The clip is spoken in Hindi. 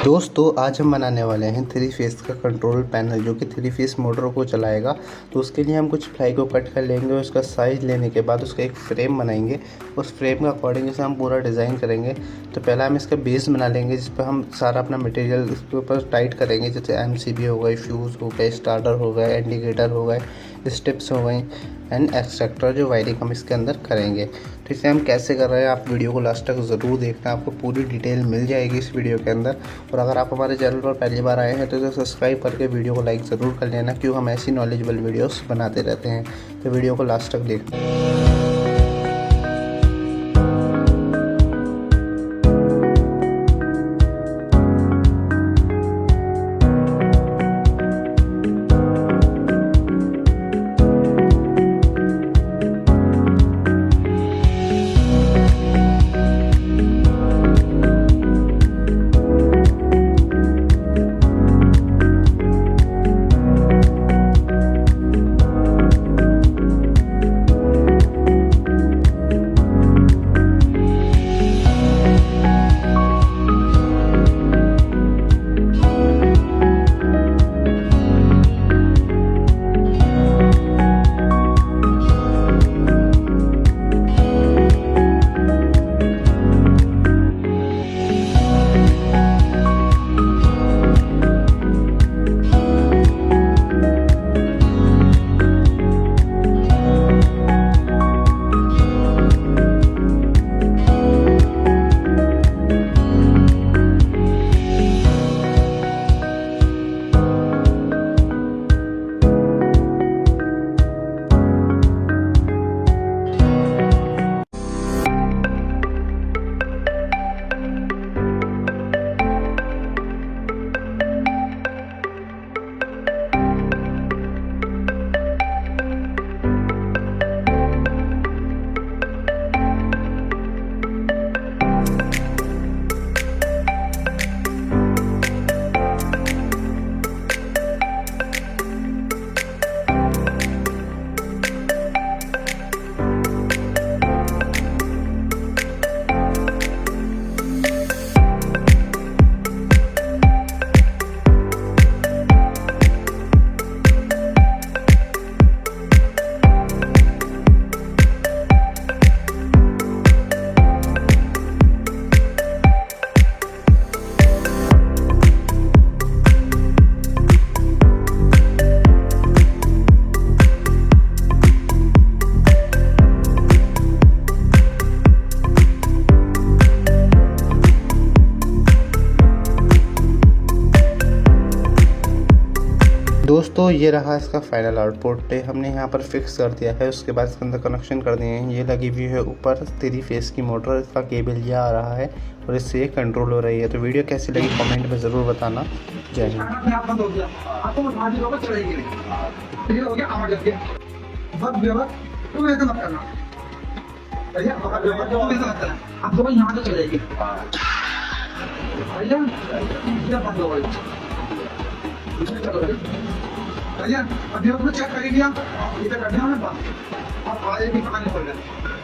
दोस्तों आज हम बनाने वाले हैं 3 फेस का कंट्रोल पैनल जो कि 3 फेस मोटर को चलाएगा। तो उसके लिए हम कुछ प्लाई को कट कर लेंगे, उसका साइज़ लेने के बाद उसका एक फ्रेम बनाएंगे। उस फ्रेम का अकॉर्डिंग से हम पूरा डिज़ाइन करेंगे। तो पहला हम इसका बेस बना लेंगे जिस पर हम सारा अपना मटेरियल उसके ऊपर टाइट करेंगे, जैसे MCB हो गई, फ्यूज़ हो गए, स्टार्टर हो गए, इंडिकेटर हो गए, स्टेप्स हो गई एंड एक्सट्रैक्टर जो वायरिंग हम इसके अंदर करेंगे। तो इसे हम कैसे कर रहे हैं आप वीडियो को लास्ट तक ज़रूर देखना, आपको पूरी डिटेल मिल जाएगी इस वीडियो के अंदर। और अगर आप हमारे चैनल पर पहली बार आए हैं तो इसे सब्सक्राइब करके वीडियो को लाइक ज़रूर कर लेना, क्यों हम ऐसी नॉलेजेबल वीडियोस बनाते रहते हैं। तो वीडियो को लास्ट तक देखना। दोस्तों ये रहा इसका फाइनल आउटपुट। हमने यहाँ पर फिक्स कर दिया है, उसके बाद इसके अंदर कनेक्शन कर दिए हैं। ये लगी हुई है ऊपर 3 फेस की मोटर, इसका केबल ये आ रहा है और इससे ये कंट्रोल हो रही है। तो वीडियो कैसी लगी कमेंट में ज़रूर बताना। जय हिंद। भैया अभी आपने चेक कर लिया, इधर करना है, अब आगे भी पता नहीं पड़ रहा है।